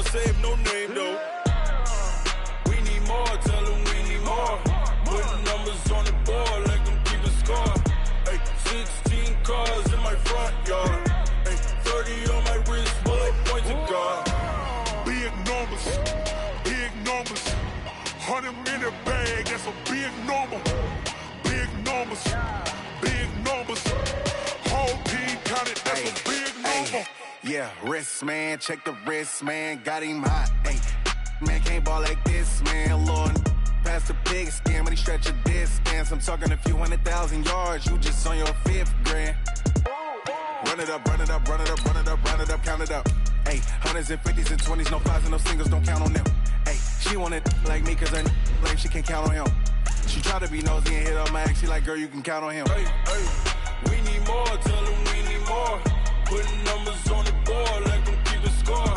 I'ma save no name though. We need more, tell them we need more. Putting numbers on the board, like them keep a score. Ay, 16 cars in my front yard. Ay, 30 on my wrist, bullet point to God. Big numbers, big numbers. 100 in the bag, that's a big number. Big numbers, big numbers. Whole team counted, that's a big number. Yeah, wrist, man, check the wrist, man, got him hot, ayy. Man, can't ball like this, man, Lord. Past the big skin, but he stretch a distance. I'm talking a few 100,000 yards, you just on your 5th grand. Run it up, run it up, run it up, run it up, run it up, count it up. Ayy, 100s and 50s and 20s, no 5s and no singles, don't count on them. Ayy, she want it like me, cause her like she can't count on him. She try to be nosy and hit up my ex, she like, girl, you can count on him. Ay, ay, we need more, tell them we need more. Putting numbers on the board, like them keep a score.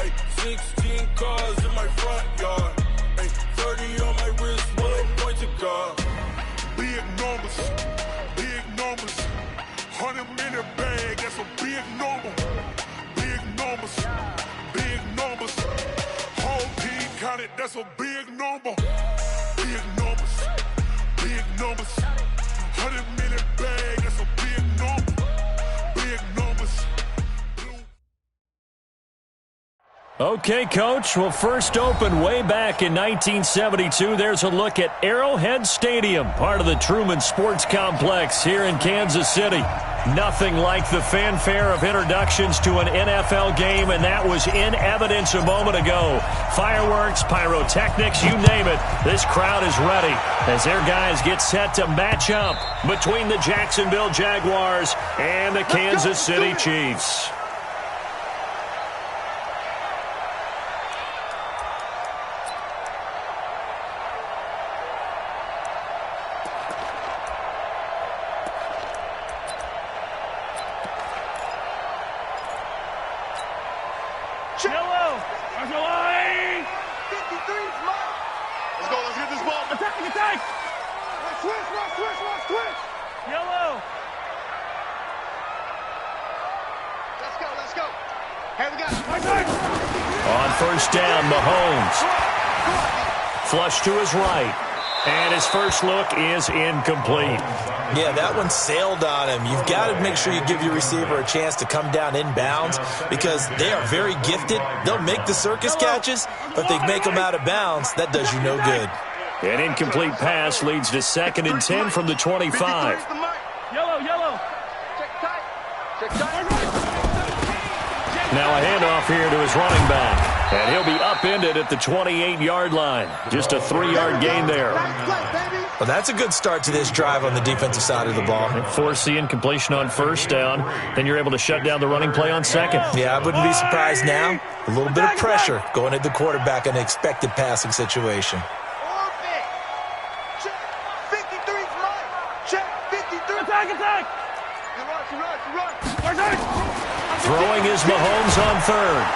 Ay, 16 cars in my front yard. Ay, 30 on my wrist, bullet point to God. Big numbers, big numbers. 100 in the bag, that's a big number. Big numbers, big numbers. Whole team counted, that's a big number. Big numbers, big numbers. 100 in the bag, that's a big number. Big numbers. Okay, Coach. Well, first opened way back in 1972. There's a look at Arrowhead Stadium, part of the Truman Sports Complex here in Kansas City. Nothing like the fanfare of introductions to an NFL game, and that was in evidence a moment ago. Fireworks, pyrotechnics, you name it. This crowd is ready as their guys get set to match up between the Jacksonville Jaguars and the Kansas City Chiefs. Yellow! There's no line! 53's mine. Let's go, let's get this ball. Attack, attack! Switch. Yellow! Let's go. Hey, we got Attack! On first down, Mahomes. Flush to his right. And his first look is incomplete. Yeah, that one sailed on him. You've got to make sure you give your receiver a chance to come down inbounds because they are very gifted. They'll make the circus catches, but if they make them out of bounds, that does you no good. An incomplete pass leads to 2nd and 10 from the 25. Yellow! Now a handoff here to his running back. And he'll be upended at the 28-yard line. Just a 3-yard gain there. Well, that's a good start to this drive on the defensive side of the ball. Force the incompletion on first down. Then you're able to shut down the running play on second. Yeah, I wouldn't be surprised now. A little bit of pressure going at the quarterback in an expected passing situation. Attack! Throwing is Mahomes on 3rd.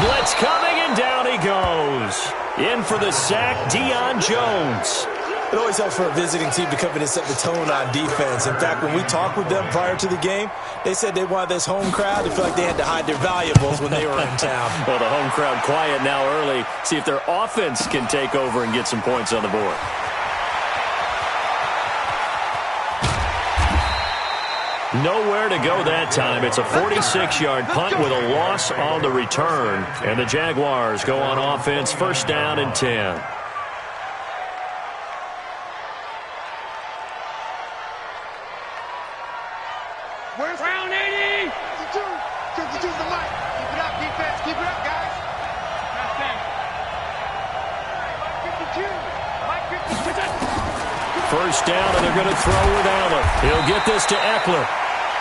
Blitz coming, and down he goes. In for the sack, Deion Jones. It always helps for a visiting team to come in and set the tone on defense. In fact, when we talked with them prior to the game, they said they wanted this home crowd to feel like they had to hide their valuables when they were in town. Well, the home crowd quiet now early. See if their offense can take over and get some points on the board. Nowhere to go that time. It's a 46-yard punt with a loss on the return. And the Jaguars go on offense, first down and 10. Where's round 80? 52's the mic. Keep it up, defense. Keep it up, guys. First down, and they're going to throw with Allen. He'll get this to Eckler.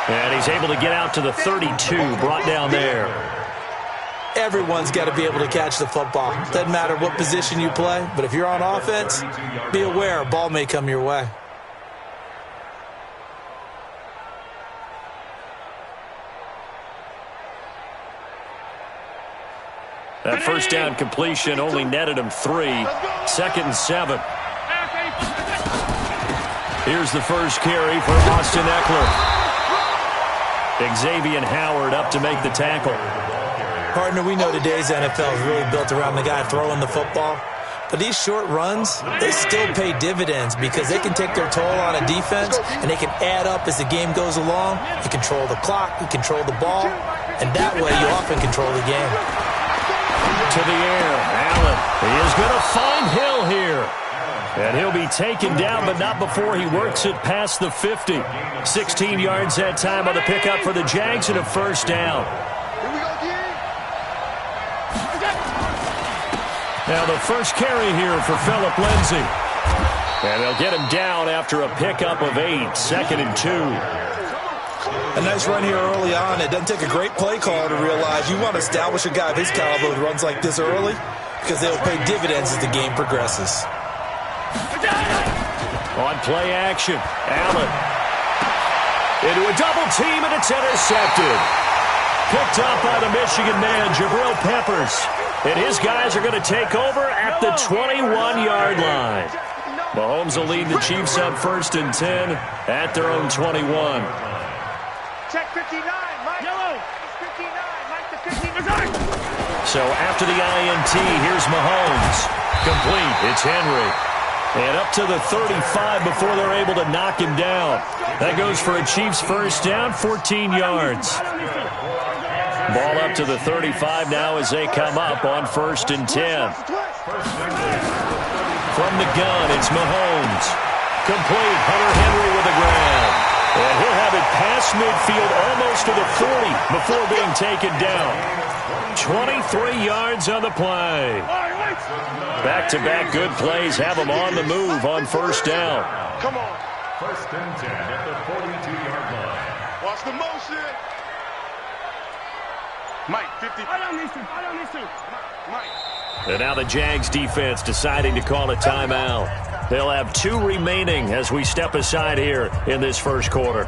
And he's able to get out to the 32, brought down there. Everyone's got to be able to catch the football. Doesn't matter what position you play, but if you're on offense, be aware a ball may come your way. That first down completion only netted him 3. 2nd and 7. Here's the first carry for Austin Eckler. Xavier Howard up to make the tackle. Partner, we know today's NFL is really built around the guy throwing the football. But these short runs, they still pay dividends because they can take their toll on a defense, and they can add up as the game goes along. You control the clock, you control the ball, and that way you often control the game. To the air, Allen. He is going to find Hill here. And he'll be taken down, but not before he works it past the 50. 16 yards that time on the pickup for the Jags and a first down. Now the first carry here for Phillip Lindsay. And they'll get him down after a pickup of 8, 2nd and 2. A nice run here early on. It doesn't take a great play caller to realize you want to establish a guy of his caliber who runs like this early because they'll pay dividends as the game progresses. On play action, Allen. Into a double team, and it's intercepted. Picked up by the Michigan man, Jabril Peppers. And his guys are going to take over at the 21-yard line. Mahomes will lead the Chiefs up 1st and 10 at their own 21. Check 59, Mike. Yellow. 59, Mike to 59. So after the INT, here's Mahomes. Complete. It's Henry. And up to the 35 before they're able to knock him down. That goes for a Chiefs first down, 14 yards. Ball up to the 35 now as they come up on 1st and 10. From the gun, it's Mahomes. Complete. Hunter Henry with the grab. And he'll have it past midfield almost to the 40 before being taken down. 23 yards on the play. Back-to-back good plays have them on the move on 1st down. Come on. 1st and 10 at the 42-yard line. Watch the motion. Mike, 50. I don't need to. Mike. And now the Jags defense deciding to call a timeout. They'll have 2 remaining as we step aside here in this first quarter.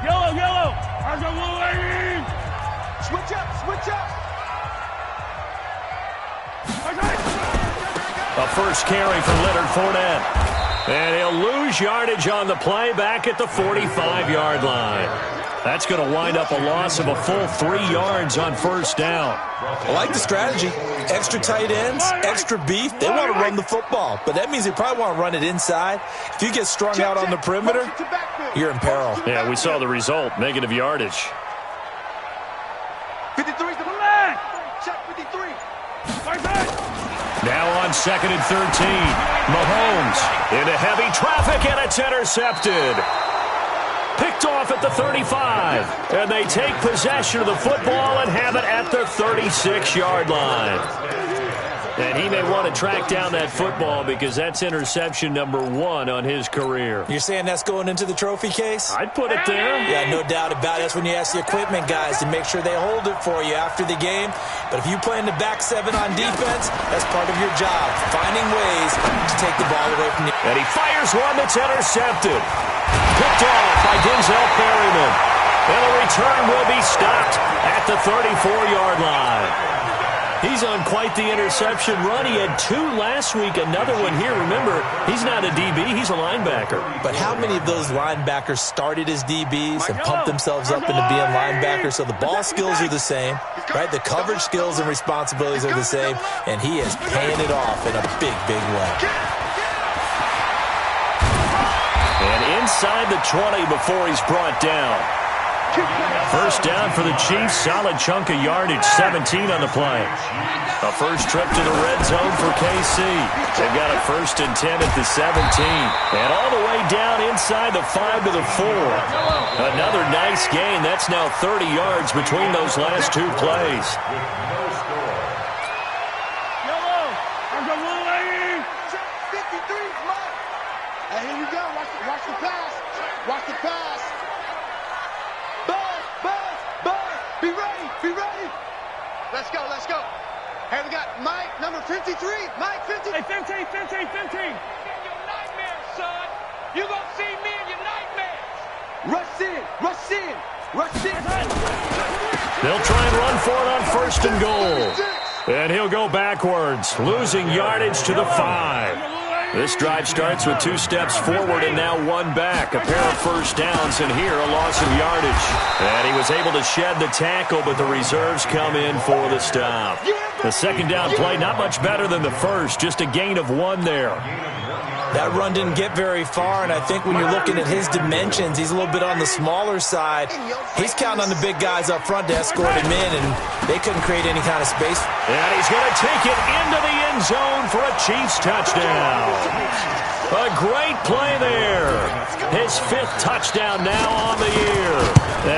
Yellow. Argo Switch up. A first carry for Leonard Fournette. And he'll lose yardage on the play back at the 45-yard line. That's going to wind up a loss of a full 3 yards on 1st down. I like the strategy. Extra tight ends, extra beef. They want to run the football, but that means they probably want to run it inside. If you get strung out on the perimeter, you're in peril. Yeah, we saw the result, negative yardage. 53's the flag. Check 53. Now on 2nd and 13. Mahomes into heavy traffic, and it's intercepted. Picked off at the 35. And they take possession of the football and have it at the 36-yard line. And he may want to track down that football because that's interception number 1 on his career. You're saying that's going into the trophy case? I'd put it there. Yeah, no doubt about it. That's when you ask the equipment guys to make sure they hold it for you after the game. But if you play in the back 7 on defense, that's part of your job, finding ways to take the ball away from you. And he fires one that's intercepted. Picked off by Denzel Perryman. And the return will be stopped at the 34-yard line. He's on quite the interception run. He had 2 last week, another one here. Remember, he's not a DB, he's a linebacker. But how many of those linebackers started as DBs and pumped themselves up into being linebackers? So the ball skills are the same, right? The coverage skills and responsibilities are the same, and he is paying it off in a big, big way. And inside the 20 before he's brought down. First down for the Chiefs. Solid chunk of yardage. 17 on the play. A first trip to the red zone for KC. They've got a 1st and 10 at the 17. And all the way down inside the 5 to the 4. Another nice gain. That's now 30 yards between those last 2 plays. Yellow. Argo 53, Mike. Hey, here we go. Watch the pass. Watch the pass. Be ready. Let's go. Hey, we got Mike, number 53. Mike, 50. Hey, 15. In your nightmares, son. You gonna see me in your nightmares. Rush in. They'll try and run for it on 1st and goal. And he'll go backwards, losing yardage to the 5. This drive starts with 2 steps forward and now 1 back. A pair of first downs, and here a loss of yardage. And he was able to shed the tackle, but the reserves come in for the stop. The second down play, not much better than the first, just a gain of 1 there. That run didn't get very far, and I think when you're looking at his dimensions, he's a little bit on the smaller side. He's counting on the big guys up front to escort him in, and they couldn't create any kind of space. And he's going to take it into the end zone for a Chiefs touchdown. A great play there. His 5th touchdown now on the year,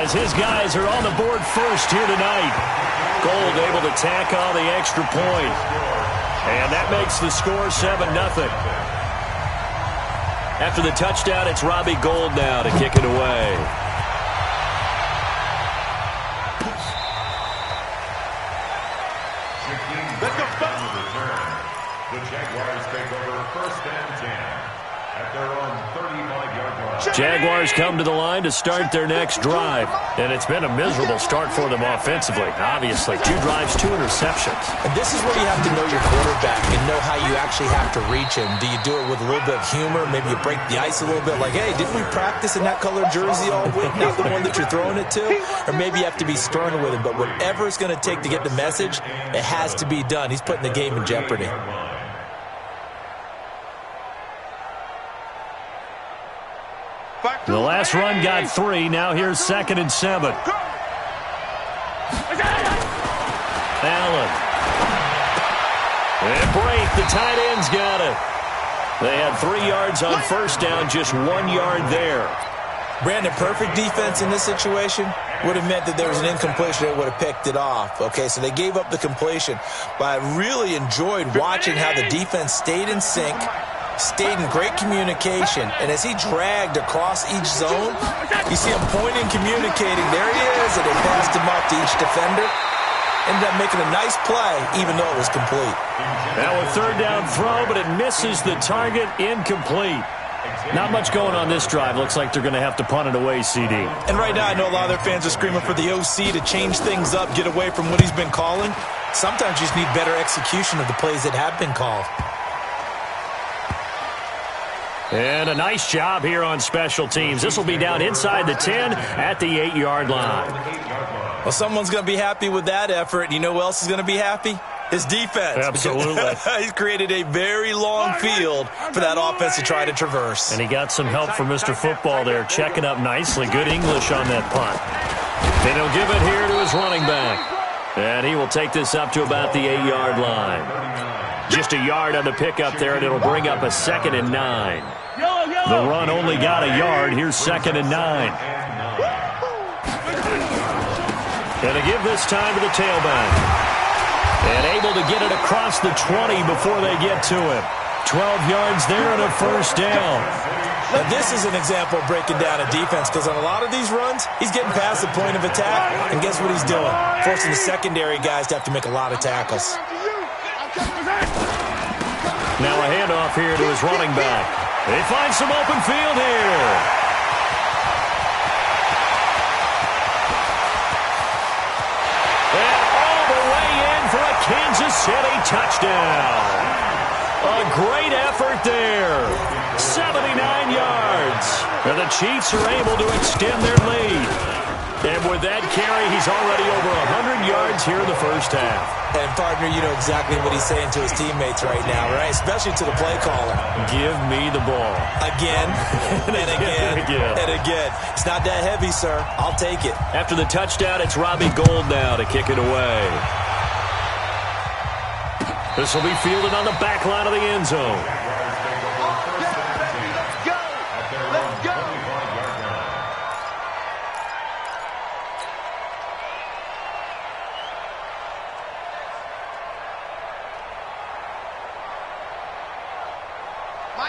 as his guys are on the board first here tonight. Gold able to tack on the extra point. And that makes the score 7-0. After the touchdown, it's Robbie Gould now to kick it away. The Jaguars take over 1st and 10 at their own 35-yard line. Jaguars come to the line to start their next drive. And it's been a miserable start for them offensively, obviously. 2 drives, 2 interceptions. And this is where you have to know your quarterback and know how you actually have to reach him. Do you do it with a little bit of humor? Maybe you break the ice a little bit, like, hey, didn't we practice in that colored jersey all week, not the one that you're throwing it to? Or maybe you have to be stern with him. But whatever it's going to take to get the message, it has to be done. He's putting the game in jeopardy. The last run got 3. Now here's 2nd and 7. Allen. And break. The tight end's got it. They had 3 yards on first down, just 1 yard there. Brandon, perfect defense in this situation would have meant that there was an incompletion that would have picked it off. Okay, so they gave up the completion. But I really enjoyed watching how the defense stayed in sync, stayed in great communication, and as he dragged across each zone, you see him pointing, communicating. There he is, and they passed him up to each defender. Ended up making a nice play, even though it was complete. Now a 3rd down throw, but it misses the target, incomplete. Not much going on this drive. Looks like they're going to have to punt it away, CD. And right now, I know a lot of their fans are screaming for the OC to change things up, get away from what he's been calling. Sometimes you just need better execution of the plays that have been called. And a nice job here on special teams. This will be down inside the 10 at the 8-yard line. Well, someone's going to be happy with that effort. You know who else is going to be happy? His defense. Absolutely. He's created a very long field for that offense to try to traverse. And he got some help from Mr. Football there, checking up nicely. Good English on that punt. And he'll give it here to his running back. And he will take this up to about the 8-yard line. Just a yard on the pickup there, and it'll bring up a 2nd and 9. The run only got a yard. Here's 2nd and 9. And to give this time to the tailback. And able to get it across the 20 before they get to him. 12 yards there and a first down. Now, this is an example of breaking down a defense, because on a lot of these runs, he's getting past the point of attack, and guess what he's doing? Forcing the secondary guys to have to make a lot of tackles. Now a handoff here to his running back. They find some open field here. And all the way in for a Kansas City touchdown. A great effort there. 79 yards. And the Chiefs are able to extend their lead. And with that carry, he's already over 100 yards here in the first half. And, partner, you know exactly what he's saying to his teammates right now, right? Especially to the play caller. Give me the ball. Again, and again, and again. It's not that heavy, sir. I'll take it. After the touchdown, it's Robbie Gould now to kick it away. This will be fielded on the back line of the end zone.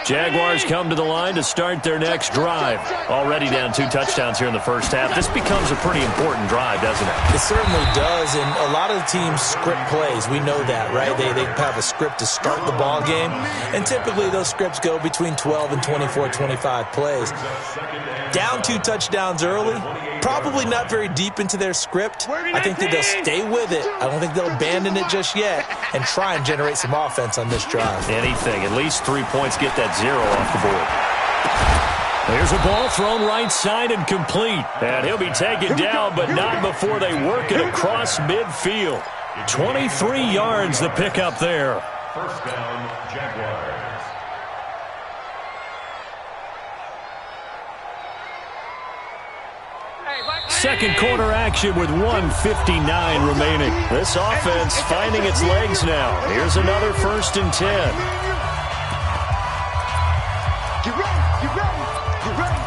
Jaguars come to the line to start their next drive. Already down 2 touchdowns here in the first half. This becomes a pretty important drive, doesn't it? It certainly does, and a lot of the teams script plays. We know that, right? They have a script to start the ball game, and typically those scripts go between 12 and 24, 25 plays. Down 2 touchdowns early, probably not very deep into their script. I think that they'll stay with it. I don't think they'll abandon it just yet and try and generate some offense on this drive. Anything. At least 3 points, get that 0 off the board. There's a ball thrown right side and complete. And he'll be taken down, but not before they work it across midfield. 23 yards the pickup there. First down, Jaguars. Second quarter action with 1:59 remaining. This offense finding its legs now. Here's another 1st and 10. Get ready, get ready, get ready.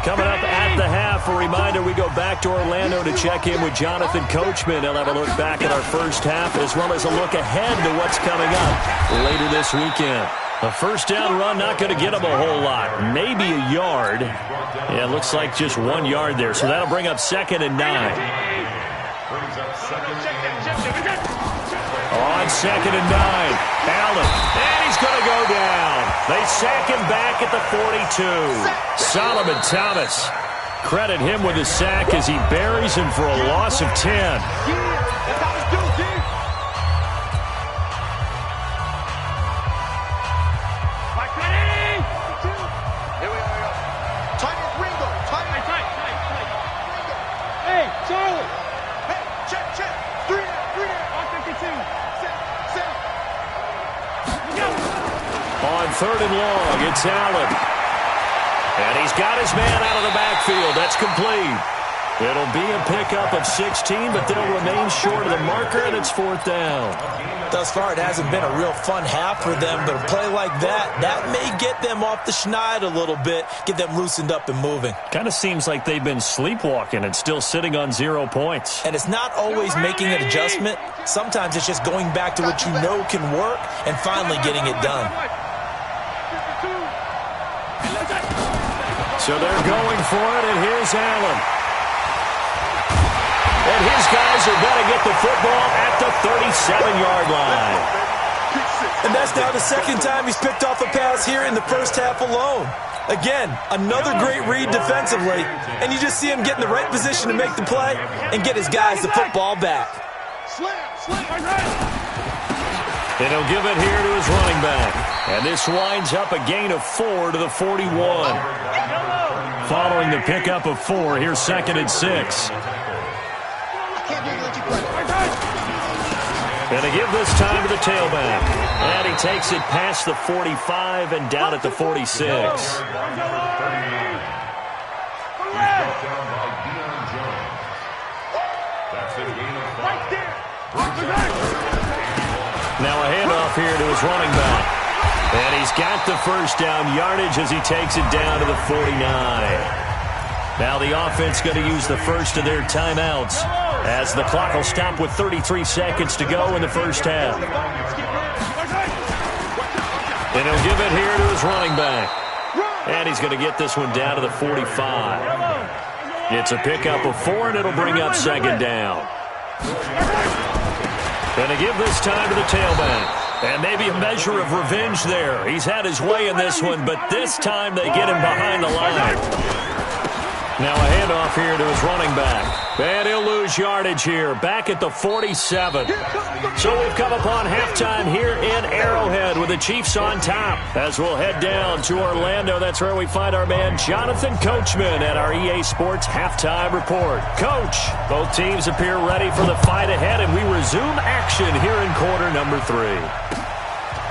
Coming up at the half, a reminder we go back to Orlando to check in with Jonathan Coachman. He'll have a look back at our first half as well as a look ahead to what's coming up later this weekend. A first down run not going to get him a whole lot. Maybe a yard. Yeah, it looks like just 1 yard there. So that'll bring up 2nd and 9. On 2nd and 9. Allen. And he's going to go down. They sack him back at the 42. Solomon Thomas. Credit him with a sack as he buries him for a loss of 10. On 3rd and long, it's Allen. And he's got his man out of the backfield. That's complete. It'll be a pickup of 16, but they'll remain short of the marker, and it's 4th down. Thus far, it hasn't been a real fun half for them, but a play like that may get them off the schneid a little bit, get them loosened up and moving. Kind of seems like they've been sleepwalking and still sitting on 0 points. And it's not always making an adjustment. Sometimes it's just going back to what you know can work and finally getting it done. So they're going for it, and here's Allen. And his guys are going to get the football at the 37-yard line. And that's now the 2nd time he's picked off a pass here in the first half alone. Again, another great read defensively, and you just see him get in the right position to make the play and get his guys the football back. And he'll give it here to his running back. And this winds up a gain of 4 to the 41. Following the pickup of 4, here's 2nd and 6. And to give this time to the tailback. And he takes it past the 45 and down at the 46. Now a handoff here to his running back. And he's got the first down yardage as he takes it down to the 49. Now the offense going to use the first of their timeouts as the clock will stop with 33 seconds to go in the first half. And he'll give it here to his running back. And he's going to get this one down to the 45. It's a pickup of 4, and it'll bring up 2nd down. Going to give this time to the tailback. And maybe a measure of revenge there. He's had his way in this one, but this time they get him behind the line. Now a handoff here to his running back. And he'll lose yardage here, back at the 47. So we've come upon halftime here in Arrowhead with the Chiefs on top. As we'll head down to Orlando, that's where we find our man Jonathan Coachman at our EA Sports Halftime Report. Coach, both teams appear ready for the fight ahead, and we resume action here in quarter number 3.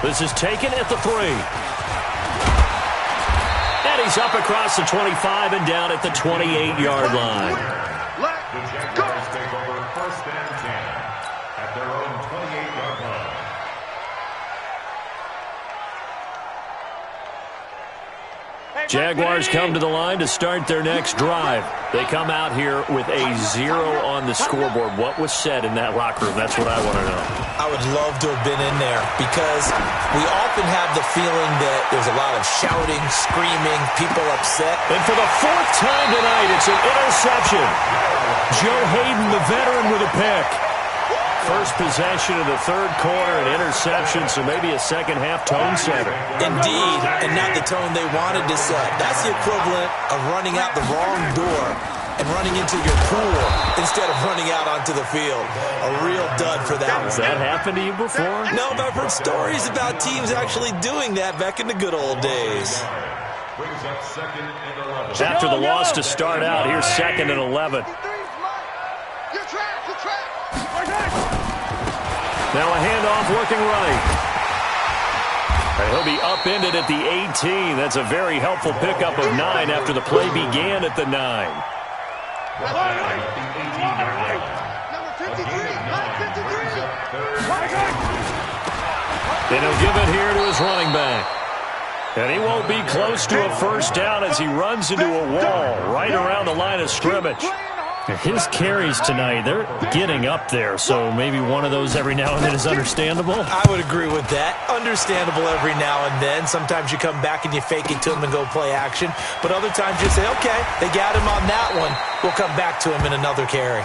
This is taken at the 3. And he's up across the 25 and down at the 28-yard line. The Jaguars take over 1st and 10 at their own 28-yard line. Jaguars come to the line to start their next drive. They come out here with a 0 on the scoreboard. What was said in that locker room? That's what I want to know. I would love to have been in there because we often have the feeling that there's a lot of shouting, screaming, people upset. And for the 4th time tonight, it's an interception. Joe Hayden, the veteran, with a pick. First possession of the 3rd quarter, an interception, so maybe a second-half tone setter. Indeed, and not the tone they wanted to set. That's the equivalent of running out the wrong door and running into your pool instead of running out onto the field. A real dud for that one. Has that happened to you before? No, but I've heard stories about teams actually doing that back in the good old days. After the loss to start out, here's 2nd and 11. Now a handoff looking right. And he'll be upended at the 18. That's a very helpful pickup of 9 after the play began at the 9. And he'll give it here to his running back. And he won't be close to a first down as he runs into a wall right around the line of scrimmage. His carries tonight, they're getting up there, so maybe one of those every now and then is understandable. I would agree with that. Understandable every now and then. Sometimes you come back and you fake it to him and go play action. But other times you say, okay, they got him on that one. We'll come back to him in another carry.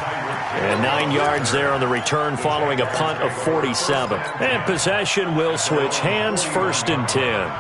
And 9 yards there on the return following a punt of 47. And possession will switch hands, 1st and 10.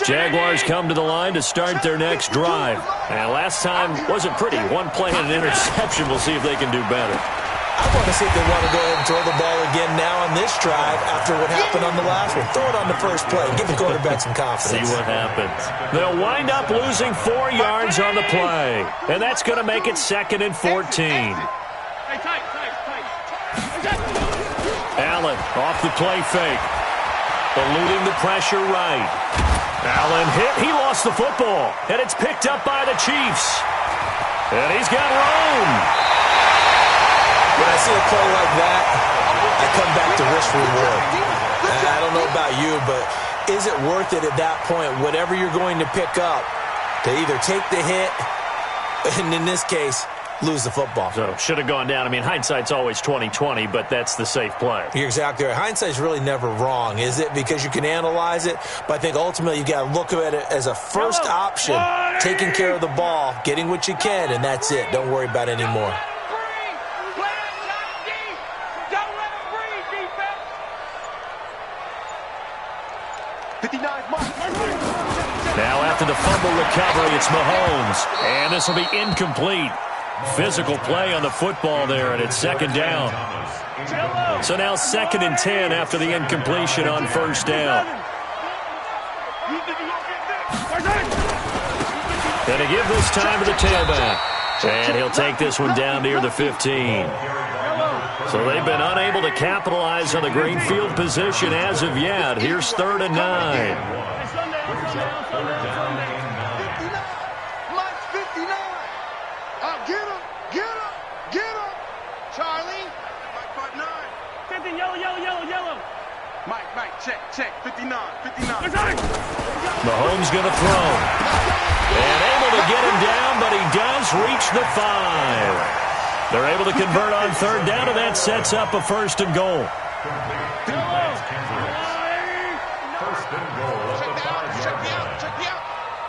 Jaguars come to the line to start their next drive. And last time wasn't pretty. One play and an interception. We'll see if they can do better. I want to see if they want to go ahead and throw the ball again now on this drive after what happened on the last one. Throw it on the first play. Give the quarterback some confidence. See what happens. They'll wind up losing 4 yards on the play. And that's going to make it 2nd and 14. Allen off the play fake. Eluding the pressure right. Allen hit. He lost the football. And it's picked up by the Chiefs. And he's got room. When I see a play like that, I come back to risk reward. I don't know about you, but is it worth it at that point, whatever you're going to pick up, to either take the hit, and in this case, lose the football? So, should have gone down. I mean, hindsight's always 20/20, but that's the safe play. You're exactly right. Hindsight's really never wrong, is it? Because you can analyze it, but I think ultimately you got to look at it as a first option, taking care of the ball, getting what you can, and that's it. Don't worry about it anymore. Now after the fumble recovery, it's Mahomes. And this will be incomplete. Physical play on the football there, and it's 2nd down. So now 2nd and 10 after the incompletion on 1st down. And to give this time to the tailback. And he'll take this one down near the 15. So they've been unable to capitalize on the green field position as of yet. Here's 3rd and 9. Check, 59. Mahomes going to throw. And able to get him down, but he does reach the 5. They're able to convert on 3rd down, and that sets up a 1st and goal.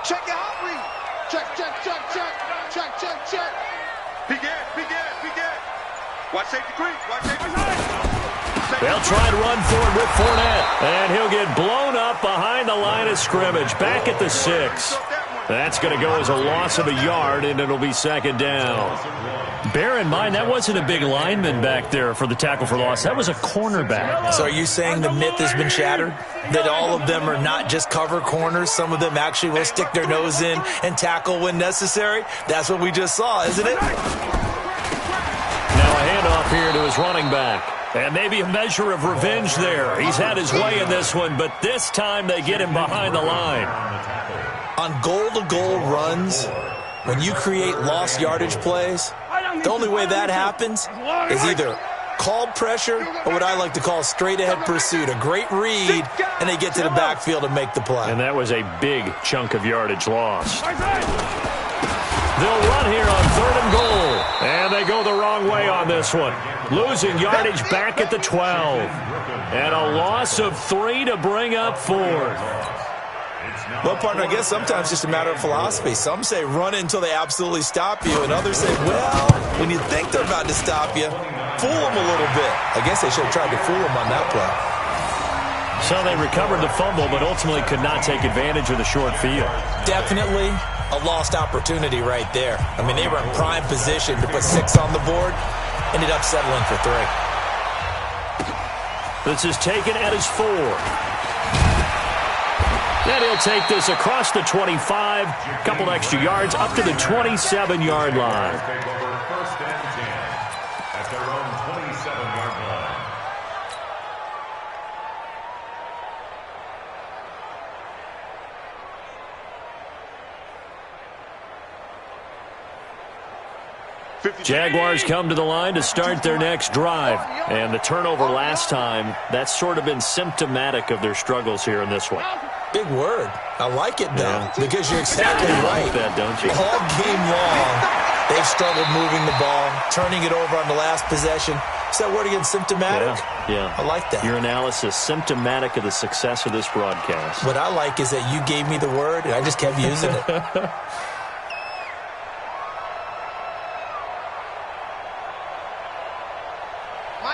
Check the out read. Check. Big ass. Watch safety creep. They'll try to run forward with Fournette. And he'll get blown up behind the line of scrimmage. Back at the 6. That's going to go as a loss of a yard, and it'll be 2nd down. Bear in mind, that wasn't a big lineman back there for the tackle for loss. That was a cornerback. So are you saying the myth has been shattered? That all of them are not just cover corners? Some of them actually will stick their nose in and tackle when necessary? That's what we just saw, isn't it? Now a handoff here to his running back. And maybe a measure of revenge there. He's had his way in this one, but this time they get him behind the line. On goal-to-goal runs, when you create lost yardage plays, the only way that happens is either called pressure or what I like to call straight-ahead pursuit, a great read, and they get to the backfield and make the play. And that was a big chunk of yardage lost. They'll run here on 3rd and goal. And they go the wrong way on this one. Losing yardage back at the 12. And a loss of 3 to bring up 4th. Well, partner, I guess sometimes it's just a matter of philosophy. Some say run until they absolutely stop you, and others say, well, when you think they're about to stop you, fool them a little bit. I guess they should have tried to fool them on that play. So they recovered the fumble, but ultimately could not take advantage of the short field. Definitely a lost opportunity right there. I mean, they were in prime position to put 6 on the board, ended up settling for 3. This is taken at his 4. And he'll take this across the 25, couple extra yards, up to the 27-yard line. Take over 1st and 10 at their own 27-yard line. Jaguars come to the line to start their next drive. And the turnover last time, that's sort of been symptomatic of their struggles here in this one. Big word. I like it, though, because you're exactly right. Like that, don't you? All game long, they've struggled moving the ball, turning it over on the last possession. Is that word again, symptomatic? Yeah. I like that. Your analysis, symptomatic of the success of this broadcast. What I like is that you gave me the word, and I just kept using it.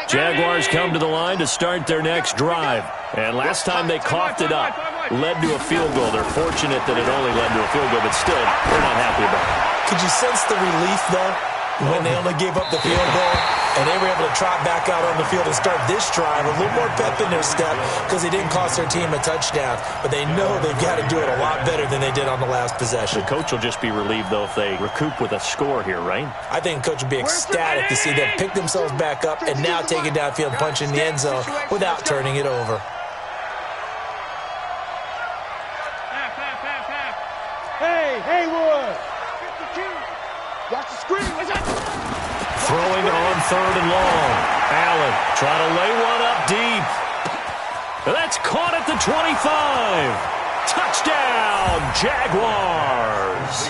Jaguars come to the line to start their next drive. And last time they coughed it up, led to a field goal. They're fortunate that it only led to a field goal, but still, they're not happy about it. Could you sense the relief, though, when they only gave up the field goal and they were able to trot back out on the field and start this drive with a little more pep in their step because they didn't cost their team a touchdown, but they know they've got to do it a lot better than they did on the last possession. The coach will just be relieved, though, if they recoup with a score here, right? I think coach will be ecstatic to see them pick themselves back up and now take it downfield and punch in the end zone without turning it over. Hey, Haywood! Watch the screen. Throwing on 3rd and long. Allen trying to lay one up deep. That's caught at the 25. Touchdown, Jaguars.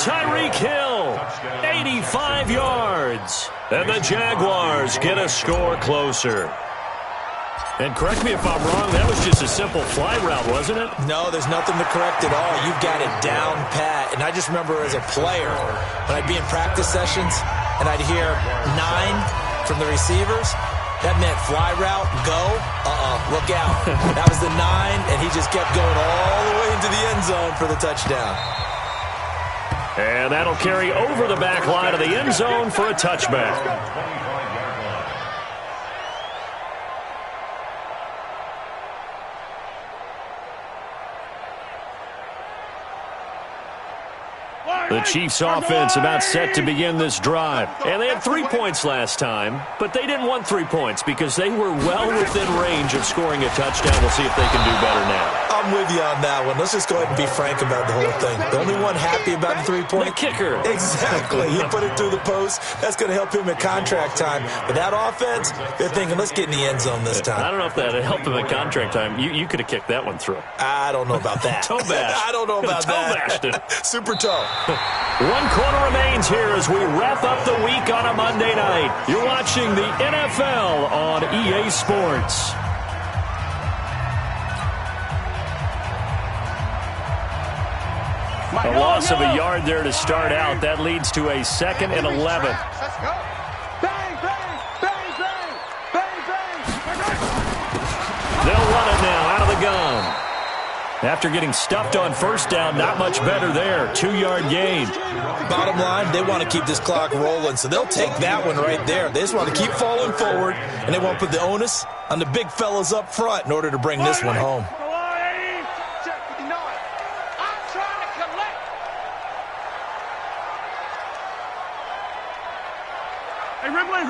Tyreek Hill, 85 yards. And the Jaguars get a score closer. And correct me if I'm wrong, that was just a simple fly route, wasn't it? No, there's nothing to correct at all. You've got it down pat. And I just remember as a player, when I'd be in practice sessions and I'd hear 9 from the receivers, that meant fly route, go, look out. That was the 9, and he just kept going all the way into the end zone for the touchdown. And that'll carry over the back line of the end zone for a touchback. The Chiefs' offense about set to begin this drive. And they had 3 points last time, but they didn't want 3 points because they were well within range of scoring a touchdown. We'll see if they can do better now. I'm with you on that one. Let's just go ahead and be frank about the whole thing. The only one happy about the 3-point? The kicker. Exactly. He put it through the post. That's going to help him at contract time. But that offense, they're thinking, let's get in the end zone this time. I don't know if that helped him at contract time. You could have kicked that one through. I don't know about that. Toe bash. I don't know about that. Toe bashed it. Super toe. 1 quarter remains here as we wrap up the week on a Monday night. You're watching the NFL on EA Sports. A loss of a yard there to start out. That leads to a 2nd and 11. Let's go. Bang, bang, bang, bang, bang, bang. They'll run it now out of the gun. After getting stuffed on 1st down, not much better there. 2-yard gain. Bottom line, they want to keep this clock rolling, so they'll take that one right there. They just want to keep falling forward, and they won't put the onus on the big fellas up front in order to bring this one home. Hey, Rimley.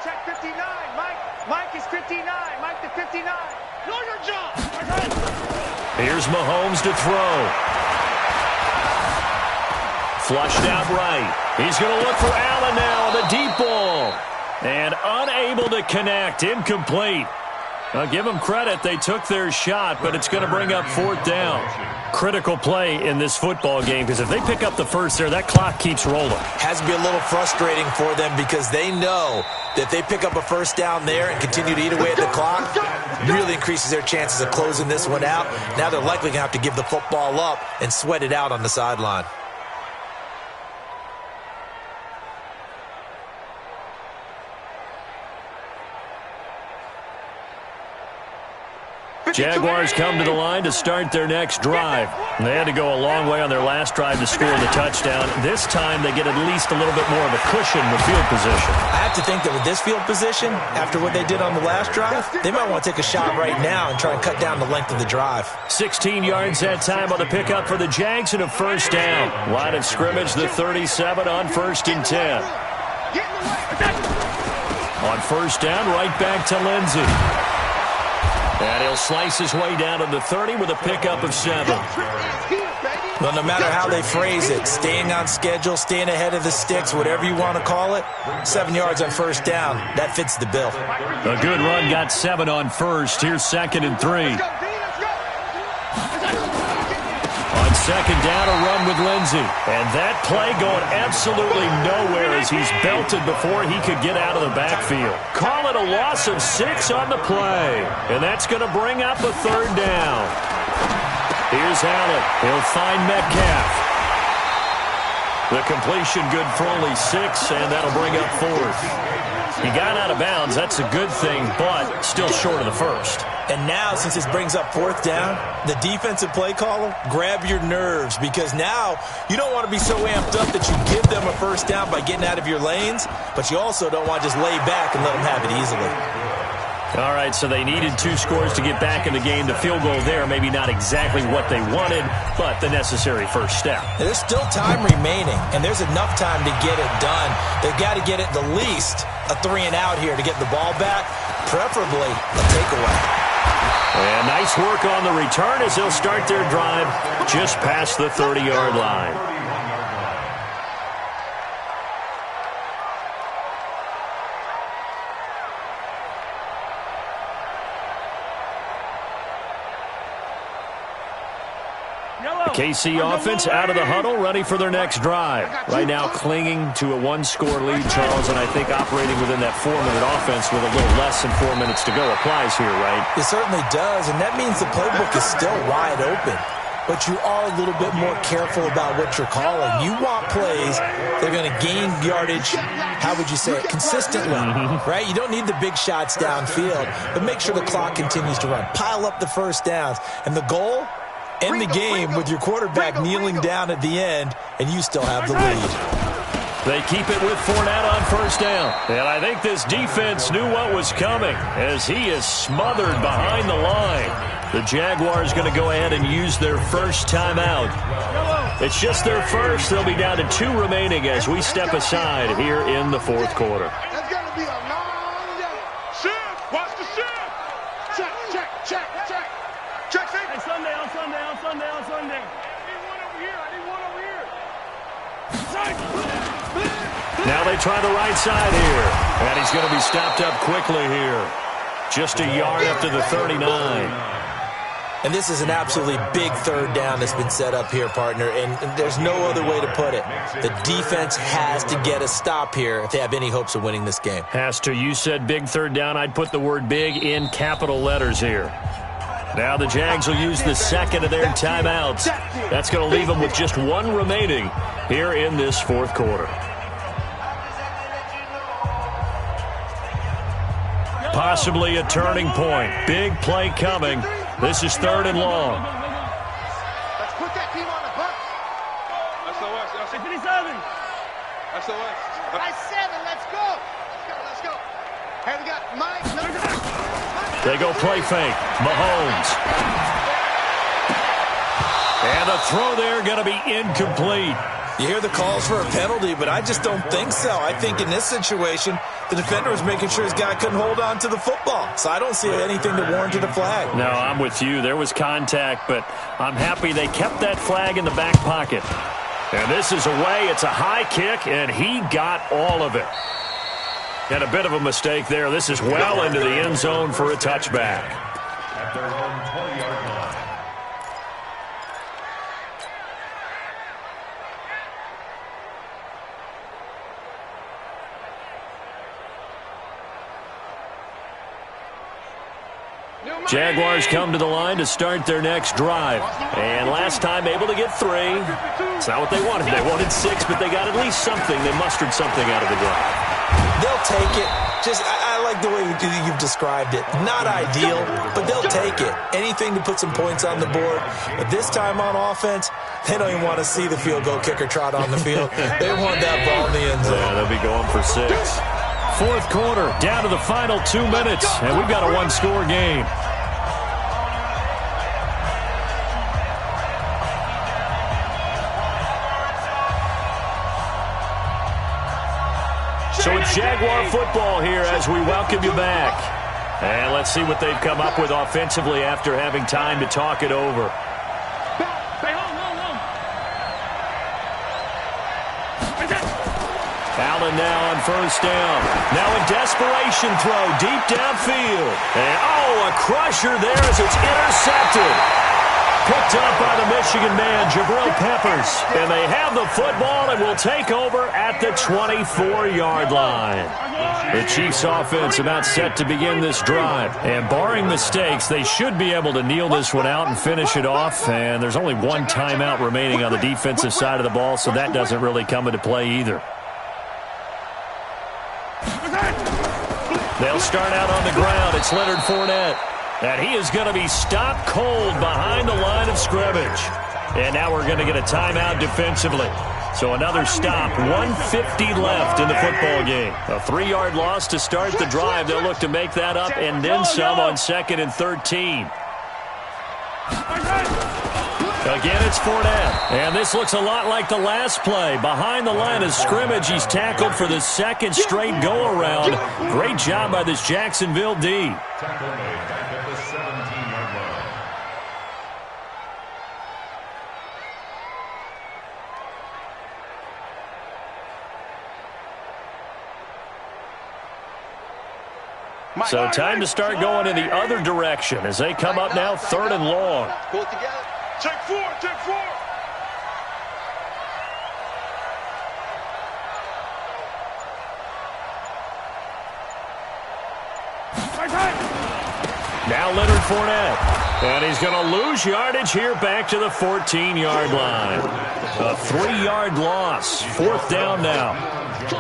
Check 59. Mike is 59. Mike to 59. Know your job. Here's Mahomes to throw. Flushed out right. He's going to look for Allen now on the deep ball. And unable to connect. Incomplete. I'll give them credit. They took their shot, but it's going to bring up 4th down. Critical play in this football game because if they pick up the first there, that clock keeps rolling. Has to be a little frustrating for them because they know that if they pick up a first down there and continue to eat away at the clock, really increases their chances of closing this one out. Now they're likely going to have to give the football up and sweat it out on the sideline. Jaguars come to the line to start their next drive. They had to go a long way on their last drive to score the touchdown. This time they get at least a little bit more of a cushion with field position. I have to think that with this field position, after what they did on the last drive, they might want to take a shot right now and try and cut down the length of the drive. 16 yards that time on the pickup for the Jags and a first down. Line of scrimmage, the 37 on 1st and 10. On first down, right back to Lindsey. And he'll slice his way down to the 30 with a pickup of 7. Well, no matter how they phrase it, staying on schedule, staying ahead of the sticks, whatever you want to call it, 7 yards on first down, that fits the bill. A good run got 7 on first. Here's 2nd and 3. On 2nd down, a run with Lindsey. And that play going absolutely nowhere as he's belted before he could get out of the backfield. Call it a loss of 6 on the play. And that's going to bring up a 3rd down. Here's Allen. He'll find Metcalf. The completion good for only 6, and that'll bring up 4th. He got out of bounds. That's a good thing, but still short of the first. And now, since this brings up 4th down, the defensive play caller, grab your nerves because now you don't want to be so amped up that you give them a first down by getting out of your lanes, but you also don't want to just lay back and let them have it easily. All right, so they needed 2 scores to get back in the game. The field goal there, maybe not exactly what they wanted, but the necessary first step. And there's still time remaining, and there's enough time to get it done. They've got to get it the least a 3 and out here to get the ball back, preferably a takeaway. And nice work on the return as they'll start their drive just past the 30-yard line. KC offense out of the huddle, ready for their next drive. Right now clinging to a 1-score lead, Charles, and I think operating within that 4-minute offense with a little less than 4 minutes to go applies here, right? It certainly does, and that means the playbook is still wide open. But you are a little bit more careful about what you're calling. You want plays that are going to gain yardage, how would you say it, consistently, right? You don't need the big shots downfield, but make sure the clock continues to run. Pile up the first downs, and the goal? End the game with your quarterback kneeling down at the end, and you still have the lead. They keep it with Fournette on first down. And I think this defense knew what was coming as he is smothered behind the line. The Jaguars going to go ahead and use their first timeout. It's just their first. They'll be down to 2 remaining as we step aside here in the 4th quarter. That's going to be a long day. Shift. Watch the shift. Check, check, check, check. Check, check. Hey, Sunday. I need one over here. Now they try the right side here. And he's going to be stopped up quickly here. Just a yard up to the 39. And this is an absolutely big 3rd down that's been set up here, partner, and there's no other way to put it. The defense has to get a stop here if they have any hopes of winning this game. Has to. You said big 3rd down. I'd put the word big in capital letters here. Now the Jags will use the 2nd of their timeouts. That's going to leave them with just 1 remaining here in this 4th quarter. Possibly a turning point. Big play coming. This is 3rd and long. Let's put that team on the bus. SOS. 57. SOS. I 7. Let's go. Let's go. Hey, we got Mike. They go play fake. Mahomes. And the throw there going to be incomplete. You hear the calls for a penalty, but I just don't think so. I think in this situation, the defender was making sure his guy couldn't hold on to the football. So I don't see anything that warranted a flag. No, I'm with you. There was contact, but I'm happy they kept that flag in the back pocket. And this is away. It's a high kick, and he got all of it. And a bit of a mistake there. This is well into the end zone for a touchback. At their own 20-yard line. Jaguars come to the line to start their next drive. And last time able to get 3. It's not what they wanted. They wanted 6, but they got at least something. They mustered something out of the drive. They'll take it. I like the way you've described it. Not ideal, but they'll take it. Anything to put some points on the board. But this time on offense, they don't even want to see the field goal kicker trot on the field. They want that ball in the end zone. Yeah, they'll be going for 6. Fourth quarter, down to the final 2 minutes, and we've got a one-score game. So it's Jaguar football here as we welcome you back. And let's see what they've come up with offensively after having time to talk it over. Allen now on first down. Now a desperation throw deep downfield. And a crusher there as it's intercepted. Picked up by the Michigan man, Jabril Peppers. And they have the football and will take over at the 24-yard line. The Chiefs offense about set to begin this drive. And barring mistakes, they should be able to kneel this one out and finish it off. And there's only one timeout remaining on the defensive side of the ball, so that doesn't really come into play either. They'll start out on the ground. It's Leonard Fournette. And he is going to be stopped cold behind the line of scrimmage. And now we're going to get a timeout defensively. So another stop, 1:50 left in the football game. A 3-yard loss to start the drive. They'll look to make that up and then some on 2nd and 13. Again, it's Fournette. And this looks a lot like the last play. Behind the line of scrimmage, he's tackled for the second straight go-around. Great job by this Jacksonville D. Tackle made back at the 17-yard line. So time to start going in the other direction as they come up now 3rd and long. Pull it together. Check 4, check 4. Now Leonard Fournette. And he's going to lose yardage here back to the 14-yard line. A 3-yard loss. 4th down now.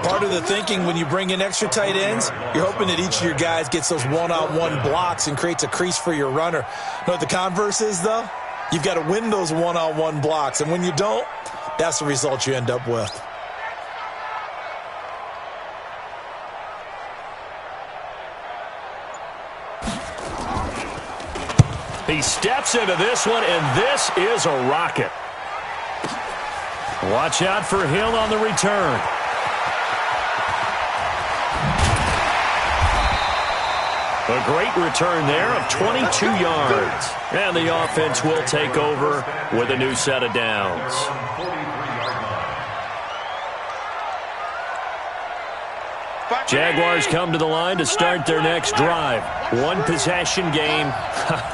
Part of the thinking when you bring in extra tight ends, you're hoping that each of your guys gets those one-on-one blocks and creates a crease for your runner. You know what the converse is, though? You've got to win those one-on-one blocks. And when you don't, that's the result you end up with. He steps into this one, and this is a rocket. Watch out for Hill on the return. A great return there of 22 yards. And the offense will take over with a new set of downs. Jaguars come to the line to start their next drive. One possession game.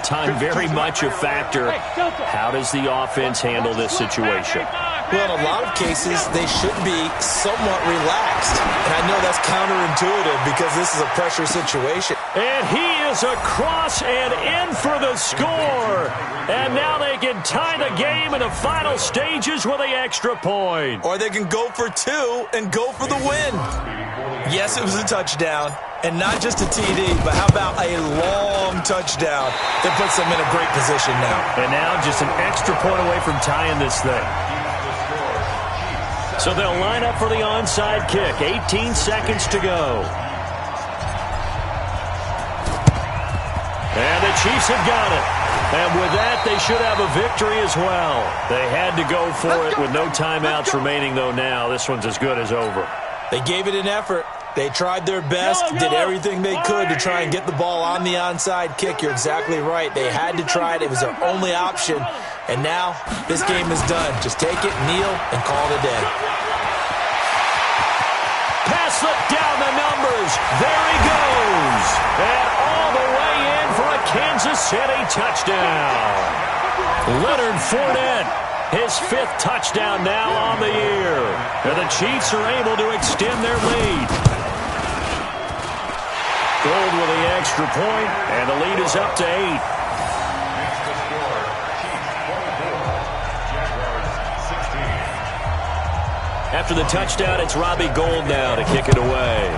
Time very much a factor. How does the offense handle this situation? Well, in a lot of cases, they should be somewhat relaxed. And I know that's counterintuitive because this is a pressure situation. And he is across and in for the score. And now they can tie the game in the final stages with the extra point. Or they can go for 2 and go for the win. Yes, it was a touchdown. And not just a TD, but how about a long touchdown that puts them in a great position now. And now just an extra point away from tying this thing. So they'll line up for the onside kick. 18 seconds to go. And the Chiefs have got it. And with that, they should have a victory as well. They had to go for it with no timeouts remaining, though now. This one's as good as over. They gave it an effort. They tried their best, did everything they could to try and get the ball on the onside kick. You're exactly right. They had to try it. It was their only option. And now this game is done. Just take it, kneel, and call it a day. Pass slipped down the numbers. There he goes. And all the way in for a Kansas City touchdown. Leonard Fournette, his 5th touchdown now on the year. And the Chiefs are able to extend their lead. Gold with the extra point, and the lead is up to 8. After the touchdown, it's Robbie Gould now to kick it away.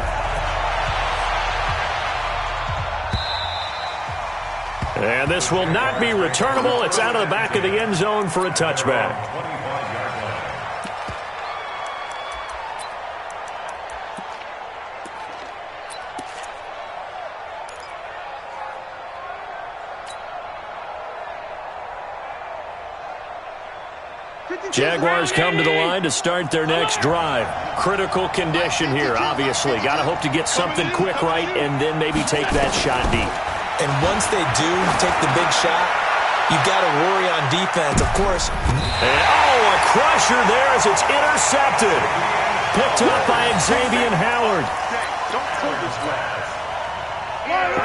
And this will not be returnable. It's out of the back of the end zone for a touchback. Jaguars come to the line to start their next drive. Critical condition here, obviously. Got to hope to get something quick right and then maybe take that shot deep. And once they do take the big shot, you've got to worry on defense, of course. And, a crusher there as it's intercepted. Picked up by Xavier Howard.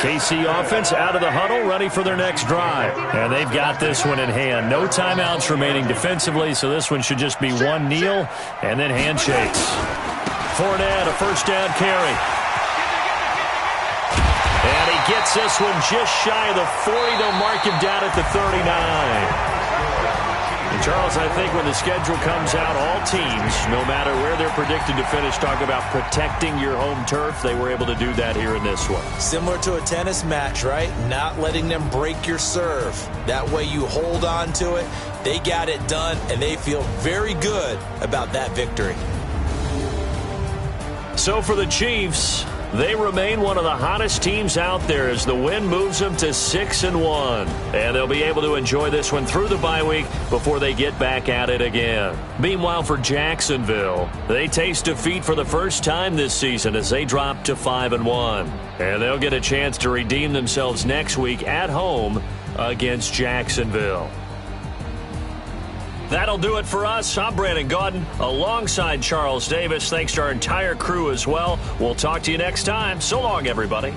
KC offense out of the huddle, ready for their next drive. And they've got this one in hand. No timeouts remaining defensively, so this one should just be one kneel and then handshakes. Fournette, a first down carry. And he gets this one just shy of the 40. They'll mark him down at the 39. And Charles, I think when the schedule comes out, all teams, no matter where they're predicted to finish, talk about protecting your home turf. They were able to do that here in this one. Similar to a tennis match, right? Not letting them break your serve. That way you hold on to it. They got it done, and they feel very good about that victory. So for the Chiefs, they remain one of the hottest teams out there as the win moves them to 6-1. And they'll be able to enjoy this one through the bye week before they get back at it again. Meanwhile, for Jacksonville, they taste defeat for the first time this season as they drop to 5-1. And they'll get a chance to redeem themselves next week at home against Jacksonville. That'll do it for us. I'm Brandon Gaudin alongside Charles Davis. Thanks to our entire crew as well. We'll talk to you next time. So long, everybody.